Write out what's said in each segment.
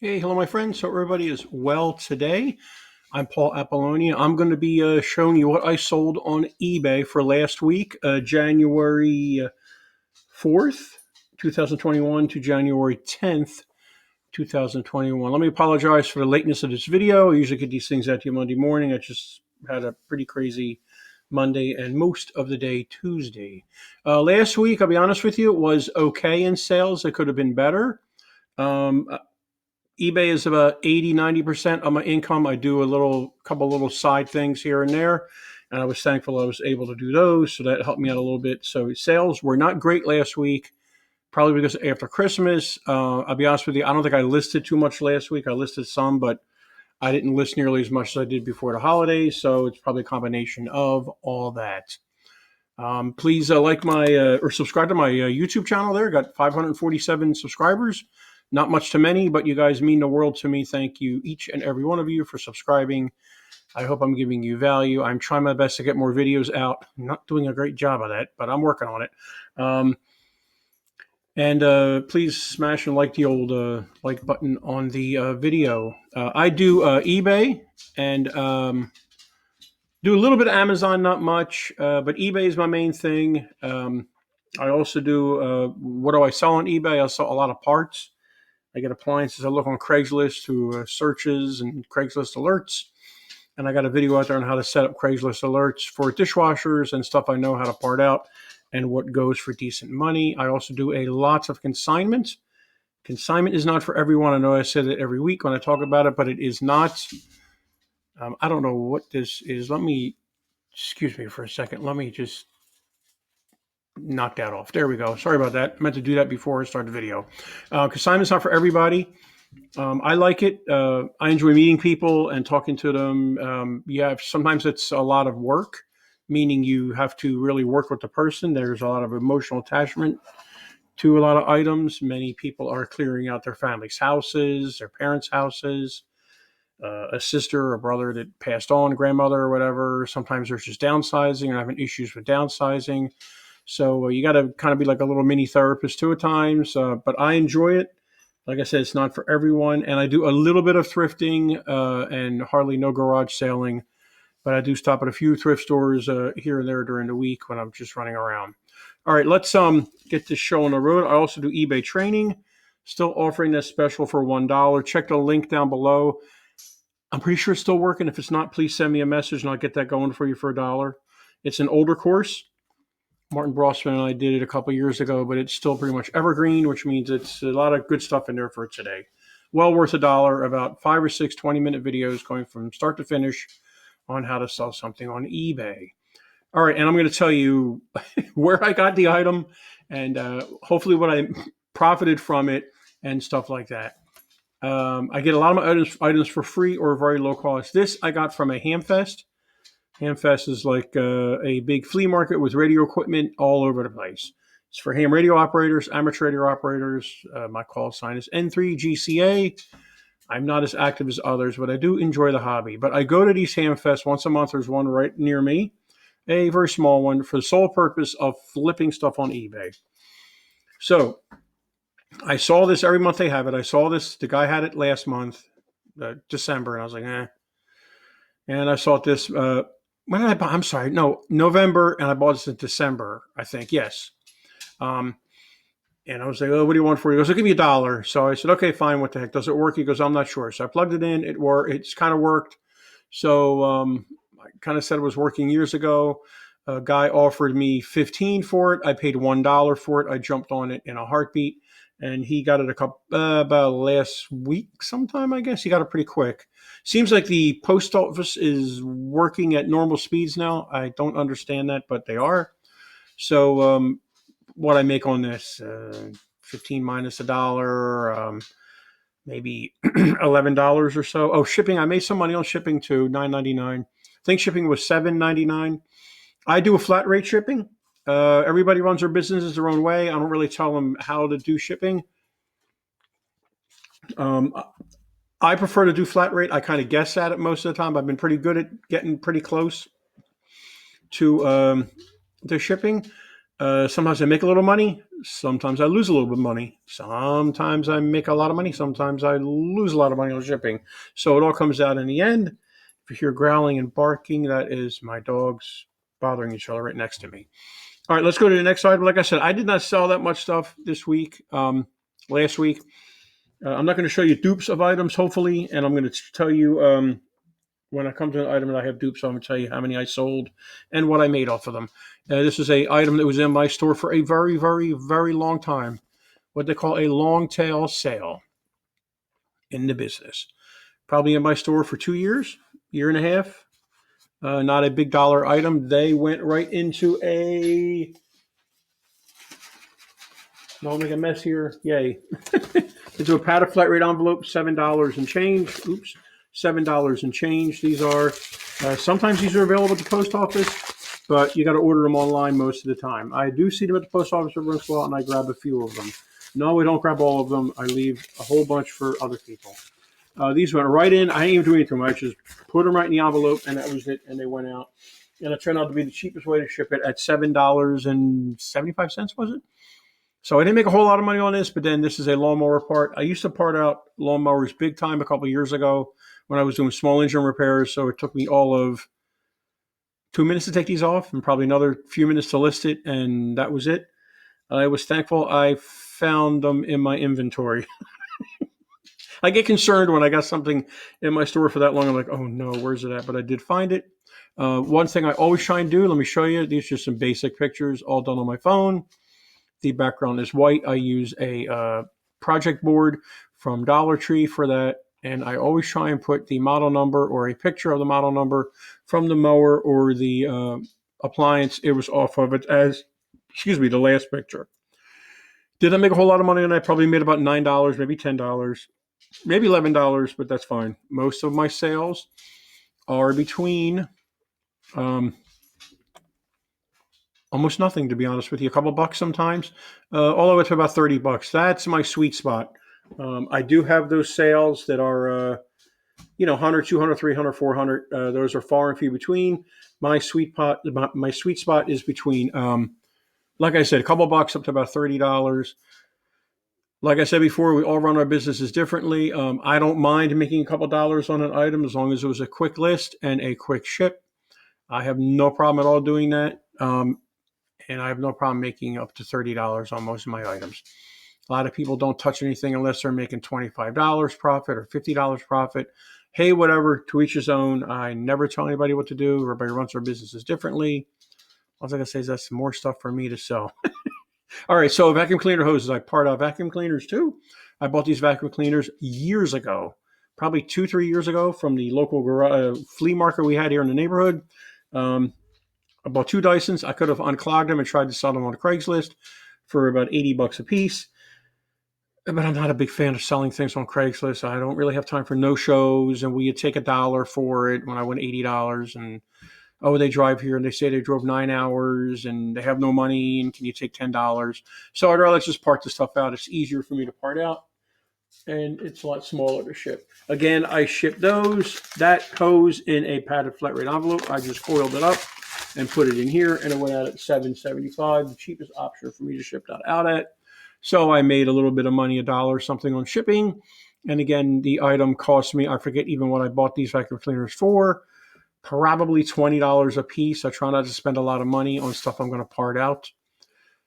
Hey, hello, my friends. Hope everybody is well today. I'm Paul Apolloni. I'm going to be showing you what I sold on eBay for last week, January 4th, 2021 to January 10th, 2021. Let me apologize for the lateness of this video. I usually get these things out to you Monday morning. I just had a pretty crazy Monday and most of the day Tuesday. Last week, I'll be honest with you, it was okay in sales. It could have been better. Um, eBay is about 80-90% of my income. I do couple little side things here and there, and I was thankful I was able to do those, so that helped me out a little bit. So sales were not great last week, probably because after Christmas. I'll be honest with you, I don't think I listed too much last week. I listed some, but I didn't list nearly as much as I did before the holidays, so it's probably a combination of all that. Please like or subscribe to my YouTube channel there. Got 547 subscribers. Not much to many, but you guys mean the world to me. Thank you, each and every one of you, for subscribing. I hope I'm giving you value. I'm trying my best to get more videos out. I'm not doing a great job of that, but I'm working on it. And please smash and like the old like button on the video. I do eBay and do a little bit of Amazon, not much, but eBay is my main thing. I also do, what do I sell on eBay? I sell a lot of parts. I get appliances. I look on Craigslist through searches and Craigslist alerts. And I got a video out there on how to set up Craigslist alerts for dishwashers and stuff I know how to part out and what goes for decent money. I also do a lot of consignment. Consignment is not for everyone. I know I said it every week when I talk about it, but it is not. I don't know what this is. Excuse me for a second. Let me just knock that off. There we go. Sorry about that. I meant to do that before I start the video. Consignment's not for everybody. I like it. I enjoy meeting people and talking to them. Sometimes it's a lot of work, meaning you have to really work with the person. There's a lot of emotional attachment to a lot of items. Many people are clearing out their family's houses, their parents' houses, a sister or brother that passed on, grandmother or whatever. Sometimes there's just downsizing or having issues with downsizing. So you got to kind of be like a little mini therapist too at times. But I enjoy it. Like I said, it's not for everyone. And I do a little bit of thrifting and hardly no garage selling. But I do stop at a few thrift stores here and there during the week when I'm just running around. All right, let's get this show on the road. I also do eBay training. Still offering this special for $1. Check the link down below. I'm pretty sure it's still working. If it's not, please send me a message and I'll get that going for you for $1. It's an older course. Martin Brossman and I did it a couple years ago, but it's still pretty much evergreen, which means it's a lot of good stuff in there for today. Well worth $1, about 5 or 6 20-minute videos going from start to finish on how to sell something on eBay. All right, and I'm going to tell you where I got the item and hopefully what I profited from it and stuff like that. I get a lot of my items for free or very low cost. This I got from a Hamfest. Hamfest is like a big flea market with radio equipment all over the place. It's for ham radio operators, amateur radio operators. My call sign is N3GCA. I'm not as active as others, but I do enjoy the hobby. But I go to these Hamfests once a month. There's one right near me, a very small one, for the sole purpose of flipping stuff on eBay. So I saw this every month they have it. I saw this. The guy had it last month, December, and I was like, eh. And I saw it this. When did I buy? I'm sorry. No, November, and I bought this in December, I think. Yes. And I was like, oh, what do you want for it? He goes, I'll give you $1. So I said, okay, fine. What the heck? Does it work? He goes, I'm not sure. So I plugged it in. It's kind of worked. So I kind of said it was working years ago. A guy offered me $15 for it. I paid $1 for it. I jumped on it in a heartbeat. And he got it about last week sometime, I guess. He got it pretty quick. Seems like the post office is working at normal speeds now. I don't understand that, but they are. So what I make on this, 15 minus $1, maybe $11 or so. Oh, shipping. I made some money on shipping too, $9.99. I think shipping was $7.99. I do a flat rate shipping. Everybody runs their businesses their own way. I don't really tell them how to do shipping. I prefer to do flat rate. I kind of guess at it most of the time. I've been pretty good at getting pretty close to the shipping. Sometimes I make a little money. Sometimes I lose a little bit of money. Sometimes I make a lot of money. Sometimes I lose a lot of money on shipping. So it all comes out in the end. If you hear growling and barking, that is my dogs bothering each other right next to me. All right, let's go to the next item. Like I said, I did not sell that much stuff this week, last week. I'm not going to show you dupes of items, hopefully, and I'm going to tell you when I come to an item that I have dupes, I'm going to tell you how many I sold and what I made off of them. This is a item that was in my store for a very, very, very long time, what they call a long tail sale in the business. Probably in my store for 2 years, year and a half. Not a big dollar item. They went right into a... Don't make a mess here. Yay. Into a padded flat rate envelope, $7 and change. Oops. $7 and change. These are, sometimes these are available at the post office, but you got to order them online most of the time. I do see them at the post office every once in a while, and I grab a few of them. No, I don't grab all of them. I leave a whole bunch for other people. These went right in. I didn't even do anything. I just put them right in the envelope, and that was it, and they went out. And it turned out to be the cheapest way to ship it at $7.75, was it? So I didn't make a whole lot of money on this, but then this is a lawnmower part. I used to part out lawnmowers big time a couple of years ago when I was doing small engine repairs. So it took me all of 2 minutes to take these off and probably another few minutes to list it. And that was it. I was thankful I found them in my inventory. I get concerned when I got something in my store for that long. I'm like, oh no, where's it at? But I did find it. One thing I always try and do, let me show you. These are some basic pictures all done on my phone. The background is white. I use a project board from Dollar Tree for that. And I always try and put the model number or a picture of the model number from the mower or the appliance it was off of it as, the last picture. Did I make a whole lot of money on that? Probably made about $9, maybe $10, maybe $11, but that's fine. Most of my sales are between almost nothing, to be honest with you. A couple bucks sometimes, all the way to about $30. That's my sweet spot. I do have those sales that are, 100, 200, 300, 400. Those are far and few between. My sweet spot is between, like I said, a couple bucks up to about $30. Like I said before, we all run our businesses differently. I don't mind making a couple dollars on an item as long as it was a quick list and a quick ship. I have no problem at all doing that. And I have no problem making up to $30 on most of my items. A lot of people don't touch anything unless they're making $25 profit or $50 profit. Hey, whatever, to each his own. I never tell anybody what to do. Everybody runs their businesses differently. All I can say is that's more stuff for me to sell. All right, so vacuum cleaner hoses. I part out vacuum cleaners too. I bought these vacuum cleaners years ago, probably 2-3 years ago from the local flea market we had here in the neighborhood. I bought 2 Dysons. I could have unclogged them and tried to sell them on Craigslist for about $80 a piece. But I'm not a big fan of selling things on Craigslist. I don't really have time for no-shows, and we take $1 for it when I win $80. And, they drive here, and they say they drove 9 hours, and they have no money, and can you take $10? So I'd rather just part the stuff out. It's easier for me to part out, and it's a lot smaller to ship. Again, I shipped that hose in a padded flat rate envelope. I just coiled it up and put it in here, and it went out at $7.75, the cheapest option for me to ship that out at. So I made a little bit of money, $1 something on shipping. And again, the item cost me, I forget even what I bought these vacuum cleaners for, probably $20 a piece. I try not to spend a lot of money on stuff I'm going to part out.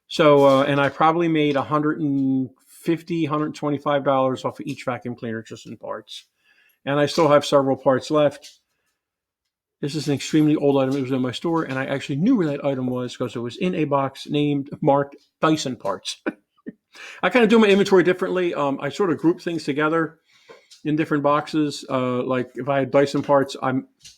So, and I probably made $150, $125 off of each vacuum cleaner just in parts. And I still have several parts left. This is an extremely old item. It was in my store, and I actually knew where that item was because it was in a box marked Dyson parts. I kind of do my inventory differently. I sort of group things together in different boxes. Like if I had Dyson parts, I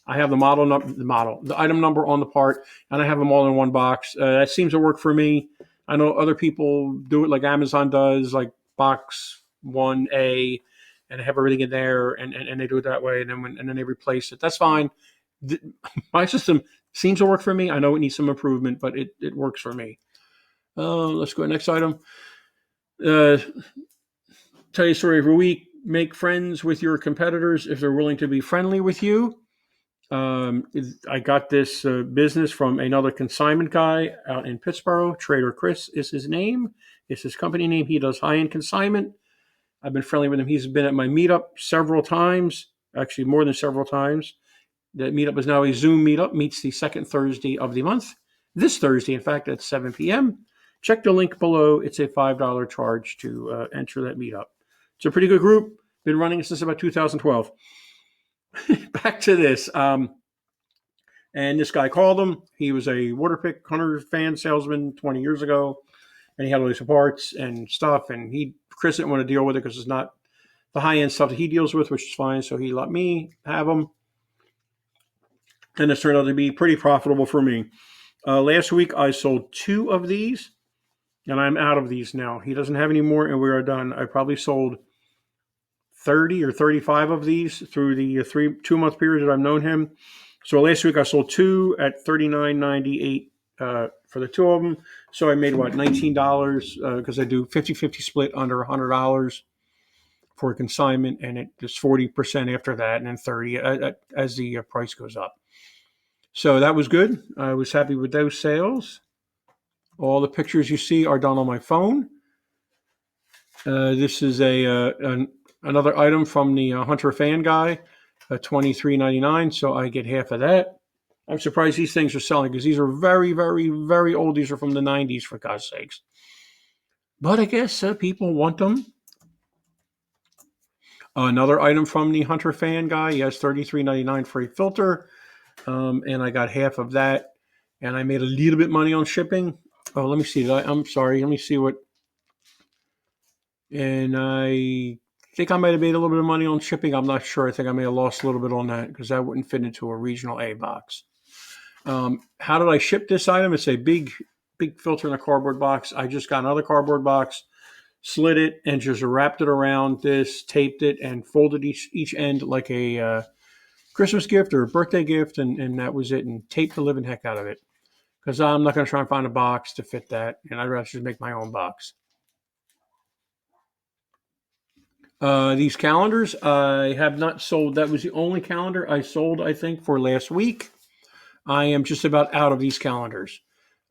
have the item number on the part, and I have them all in one box. That seems to work for me. I know other people do it like Amazon does, like box 1A, and have everything in there, and they do it that way, and then they replace it. That's fine. My system seems to work for me. I know it needs some improvement, but it works for me. Let's go to the next item. Tell you a story every week. Make friends with your competitors if they're willing to be friendly with you. I got this business from another consignment guy out in Pittsburgh. Trader Chris is his name. It's his company name. He does high-end consignment. I've been friendly with him. He's been at my meetup several times, actually more than several times. The meetup is now a Zoom meetup, meets the second Thursday of the month. This Thursday, in fact, at 7 p.m. Check the link below. It's a $5 charge to enter that meetup. It's a pretty good group. Been running since about 2012. Back to this. And this guy called him. He was a Waterpik Hunter fan salesman 20 years ago. And he had all these parts and stuff. And Chris didn't want to deal with it because it's not the high-end stuff that he deals with, which is fine. So he let me have them. And it's turned out to be pretty profitable for me. Last week, I sold 2 of these. And I'm out of these now. He doesn't have any more, and we are done. I probably sold 30 or 35 of these through the 2-month period that I've known him. So last week I sold 2 at $39.98 for the 2 of them. So I made $19 because I do 50-50 split under $100 for consignment, and it is 40% after that, and then 30 as the price goes up. So that was good. I was happy with those sales. All the pictures you see are done on my phone. This is another item from the Hunter fan guy, $23.99. So I get half of that. I'm surprised these things are selling because these are very, very, very old. These are from the 90s, for God's sakes. But I guess people want them. Another item from the Hunter fan guy. He has $33.99 for a filter. And I got half of that. And I made a little bit money on shipping. Oh, let me see. I'm sorry. Let me see what. And I think I might have made a little bit of money on shipping. I'm not sure. I think I may have lost a little bit on that because that wouldn't fit into a regional A box. How did I ship this item? It's a big filter in a cardboard box. I just got another cardboard box, slid it, and just wrapped it around this, taped it, and folded each end like a Christmas gift or a birthday gift, and that was it, and taped the living heck out of it. Because I'm not going to try and find a box to fit that, and I'd rather just make my own box. These calendars, I have not sold. That was the only calendar I sold, I think, for last week. I am just about out of these calendars.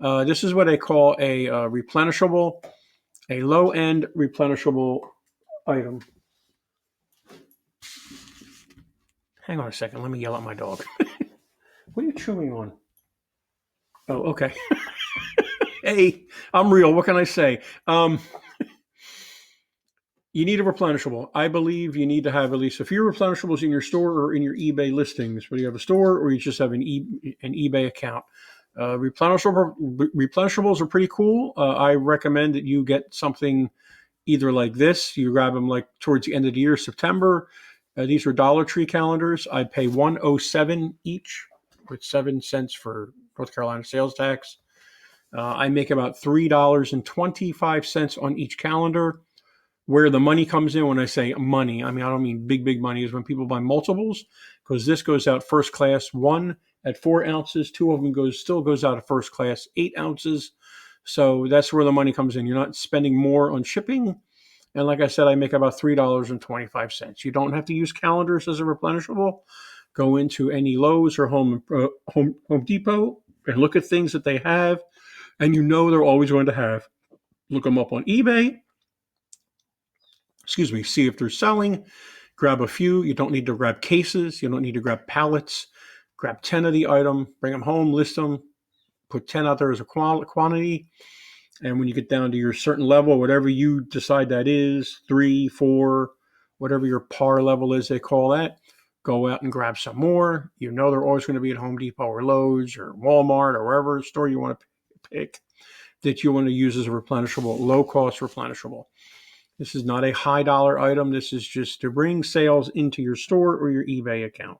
This is what I call a replenishable, a low-end replenishable item. Hang on a second. Let me yell at my dog. What are you chewing on? Oh, okay. Hey, I'm real. What can I say? You need a replenishable. I believe you need to have at least a few replenishables in your store or in your eBay listings, whether you have a store or you just have an eBay account. Replenishables are pretty cool. I recommend that you get something either like this. You grab them like towards the end of the year, September. These are Dollar Tree calendars. I pay $107 each with 7 cents for North Carolina sales tax. I make about $3.25 on each calendar. Where the money comes in, when I say money, I mean, I don't mean big money, is when people buy multiples, because this goes out first class, 1 at 4 ounces, 2 of them still goes out at first class, 8 ounces. So that's where the money comes in. You're not spending more on shipping. And like I said, I make about $3.25. You don't have to use calendars as a replenishable. Go into any Lowe's or Home Depot and look at things that they have, and you know they're always going to have. Look them up on eBay. See if they're selling. Grab a few. You don't need to grab cases. You don't need to grab pallets. Grab 10 of the item, bring them home, list them, put 10 out there as a quantity. And when you get down to your certain level, whatever you decide that is, 3, 4, whatever your par level is, they call that, go out and grab some more. You know they're always going to be at Home Depot or Lowe's or Walmart or wherever store you want to pick that you want to use as a replenishable, low-cost replenishable. This is not a high dollar item. This is just to bring sales into your store or your eBay account.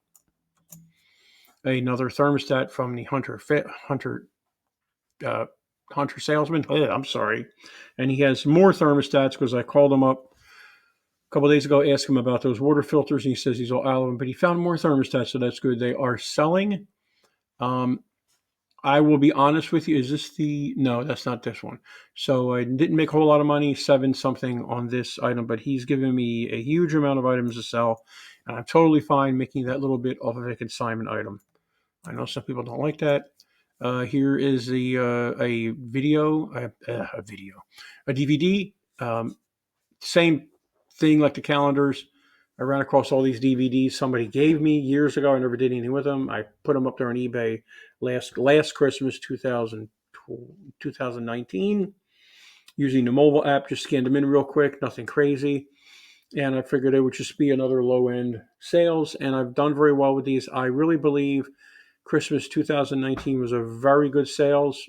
Another thermostat from the Hunter salesman. I'm sorry. And he has more thermostats because I called him up a couple of days ago, asked him about those water filters, and he says he's all out of them, but he found more thermostats, so that's good. They are selling. I will be honest with you. Is this no, that's not this one. So I didn't make a whole lot of money, 7 something on this item, but he's given me a huge amount of items to sell. And I'm totally fine making that little bit off of a consignment item. I know some people don't like that. Here is a video, a DVD. Same thing like the calendars. I ran across all these DVDs somebody gave me years ago. I never did anything with them. I put them up there on eBay last Christmas, 2019, using the mobile app. Just scanned them in real quick, nothing crazy. And I figured it would just be another low end sales. And I've done very well with these. I really believe Christmas 2019 was a very good sales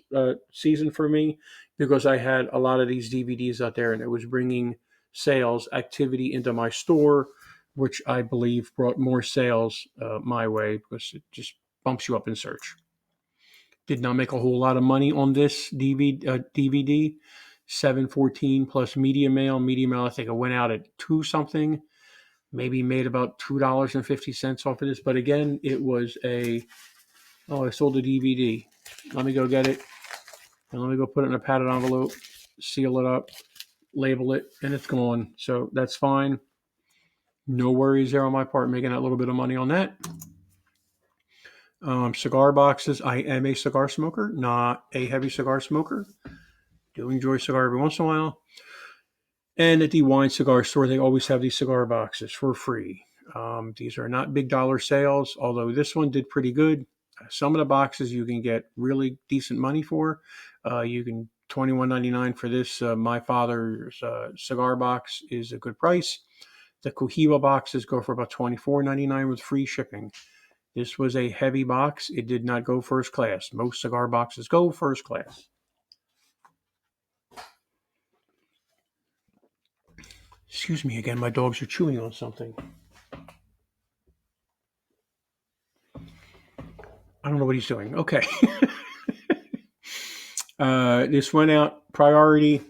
season for me because I had a lot of these DVDs out there and it was bringing sales activity into my store, which I believe brought more sales my way because it just bumps you up in search. Did not make a whole lot of money on this DVD. 714 plus media mail. Media mail, I think it went out at 2 something. Maybe made about $2.50 off of this. But again, it was I sold a DVD. Let me go get it. And let me go put it in a padded envelope, seal it up, label it, and it's gone. So that's fine. No worries there on my part, making that little bit of money on that. Cigar boxes. I am a cigar smoker, not a heavy cigar smoker. Do enjoy cigar every once in a while. And at the wine cigar store, they always have these cigar boxes for free. These are not big dollar sales, although this one did pretty good. Some of the boxes you can get really decent money for. You can $21.99 for this. My father's cigar box is a good price. The Cohiba boxes go for about $24.99 with free shipping. This was a heavy box. It did not go first class. Most cigar boxes go first class. Excuse me again, my dogs are chewing on something. I don't know what he's doing. Okay. This went out priority.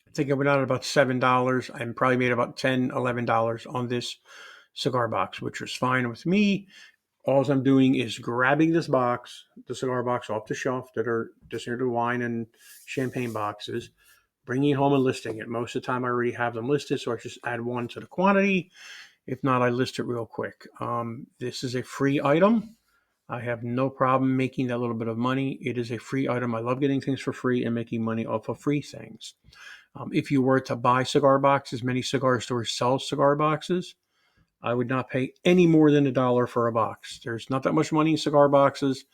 I think it went out at about $7. I probably made about $10, $11 on this cigar box, which was fine with me. All I'm doing is grabbing this box, the cigar box off the shelf that are just near the wine and champagne boxes, bringing it home and listing it. Most of the time I already have them listed, so I just add one to the quantity. If not, I list it real quick. This is a free item. I have no problem making that little bit of money. It is a free item. I love getting things for free and making money off of free things. If you were to buy cigar boxes, many cigar stores sell cigar boxes. I would not pay any more than $1 for a box. There's not that much money in cigar boxes.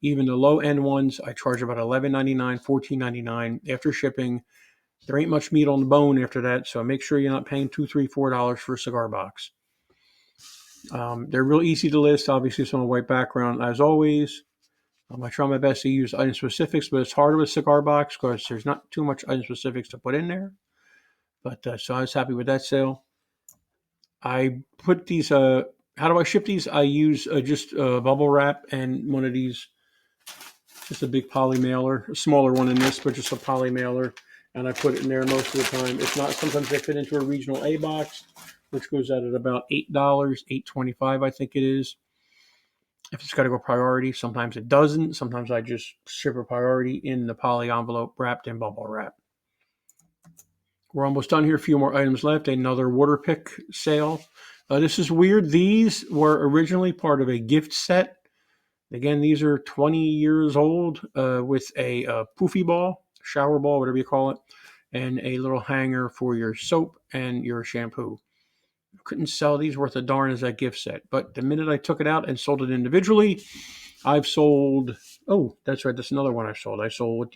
Even the low-end ones, I charge about $11.99, $14.99 after shipping. There ain't much meat on the bone after that, so make sure you're not paying $2, $3, $4 for a cigar box. They're real easy to list. Obviously, it's on a white background, as always. I try my best to use item specifics, but it's harder with cigar box because there's not too much item specifics to put in there. But so I was happy with that sale. I put these. How do I ship these? I use just bubble wrap and one of these, just a big poly mailer, a smaller one than this, but just a poly mailer, and I put it in there most of the time. If not, sometimes they fit into a regional A box, which goes out at about $8, $8.25, I think it is. If it's got to go priority, sometimes it doesn't. Sometimes I just ship a priority in the poly envelope wrapped in bubble wrap. We're almost done here. A few more items left. Another water pick sale. This is weird. These were originally part of a gift set. Again, these are 20 years old with a poofy ball, shower ball, whatever you call it, and a little hanger for your soap and your shampoo. Couldn't sell these worth a darn as a gift set. But the minute I took it out and sold it individually, I've sold, oh, that's right, that's another one I sold. I sold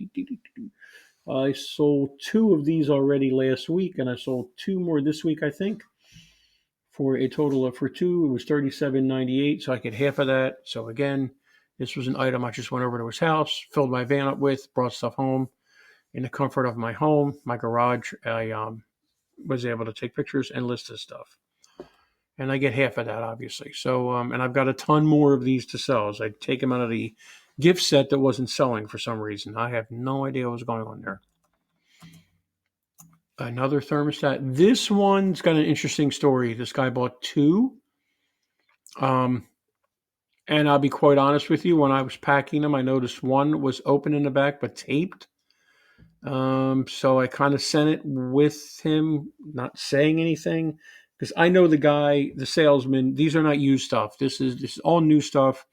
2 of these already last week, and I sold 2 more this week, I think, for a total of, for 2, it was $37.98, so I get half of that. So again, this was an item I just went over to his house, filled my van up with, brought stuff home in the comfort of my home, my garage. I was able to take pictures and list this stuff. And I get half of that, obviously. So, and I've got a ton more of these to sell. So I take them out of the gift set that wasn't selling for some reason. I have no idea what was going on there. Another thermostat. This one's got an interesting story. This guy bought 2. And And I'll be quite honest with you, when I was packing them, I noticed one was open in the back but taped. So I kind of sent it with him, not saying anything, because I know the guy, the salesman. These are not used stuff. This is all new stuff.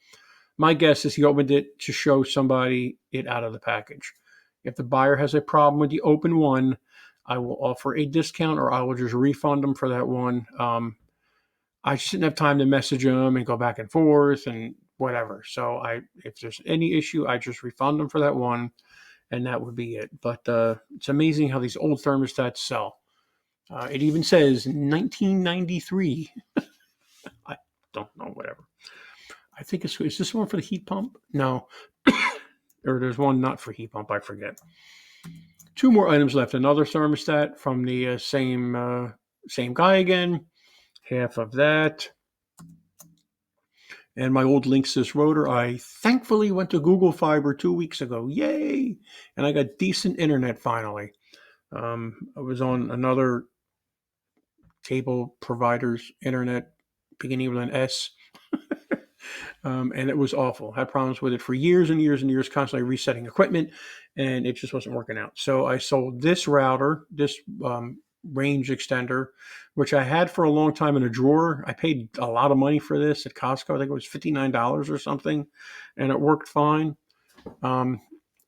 My guess is he opened it to show somebody it out of the package. If the buyer has a problem with the open one, I will offer a discount, or I will just refund them for that one. I just didn't have time to message them and go back and forth and whatever. So if there's any issue, I just refund them for that one, and that would be it. But it's amazing how these old thermostats sell. It even says 1993. I don't know, whatever. I think is this one for the heat pump? No. Or there's one not for heat pump, I forget. 2 more items left. Another thermostat from the same guy again. Half of that. And my old Linksys rotor. I thankfully went to Google Fiber 2 weeks ago. Yay! And I got decent internet finally. I was on another cable provider's internet beginning with an S. And it was awful. I had problems with it for years and years and years, constantly resetting equipment, and it just wasn't working out. So I sold this router, this range extender, which I had for a long time in a drawer. I paid a lot of money for this at Costco. I think it was $59 or something, and it worked fine. I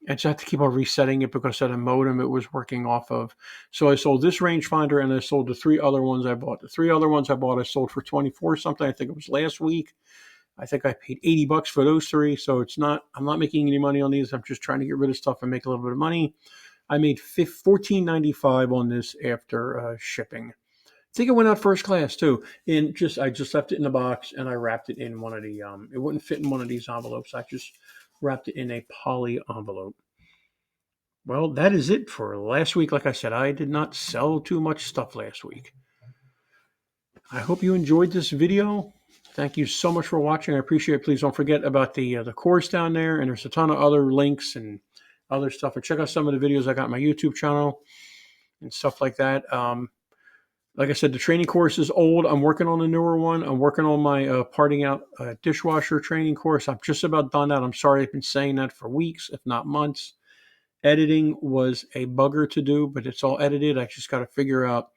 just had to keep on resetting it because of the modem it was working off of. So I sold this rangefinder, and I sold the 3 other ones I bought. The 3 other ones I bought, I sold for $24 something. I think it was last week. I think I paid $80 for those 3. So I'm not making any money on these. I'm just trying to get rid of stuff and make a little bit of money. I made $14.95 on this after shipping. I think it went out first class too. And I just left it in the box, and I wrapped it in one of the, it wouldn't fit in one of these envelopes. I just wrapped it in a poly envelope. Well, that is it for last week. Like I said, I did not sell too much stuff last week. I hope you enjoyed this video. Thank you so much for watching. I appreciate it. Please don't forget about the course down there, and there's a ton of other links and other stuff. And check out some of the videos I got on my YouTube channel and stuff like that. Like I said, the training course is old. I'm working on a newer one. I'm working on my parting out dishwasher training course. I'm just about done that. I'm sorry I've been saying that for weeks, if not months. Editing was a bugger to do, but it's all edited. I just got to figure out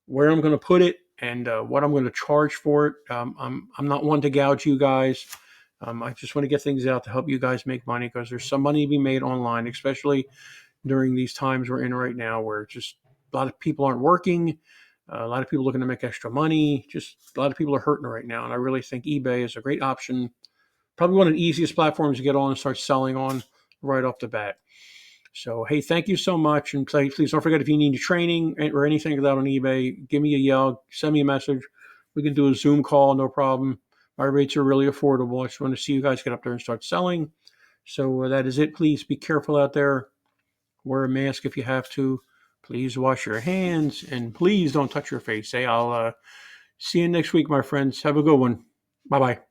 where I'm going to put it and what I'm going to charge for it. I'm not one to gouge you guys. I just want to get things out to help you guys make money, because there's some money to be made online, especially during these times we're in right now, where just a lot of people aren't working. A lot of people looking to make extra money. Just a lot of people are hurting right now. And I really think eBay is a great option. Probably one of the easiest platforms to get on and start selling on right off the bat. So, hey, thank you so much. And please don't forget, if you need training or anything like that on eBay, give me a yell, send me a message. We can do a Zoom call, no problem. My rates are really affordable. I just want to see you guys get up there and start selling. So that is it. Please be careful out there. Wear a mask if you have to. Please wash your hands, and please don't touch your face. Hey, I'll see you next week, my friends. Have a good one. Bye-bye.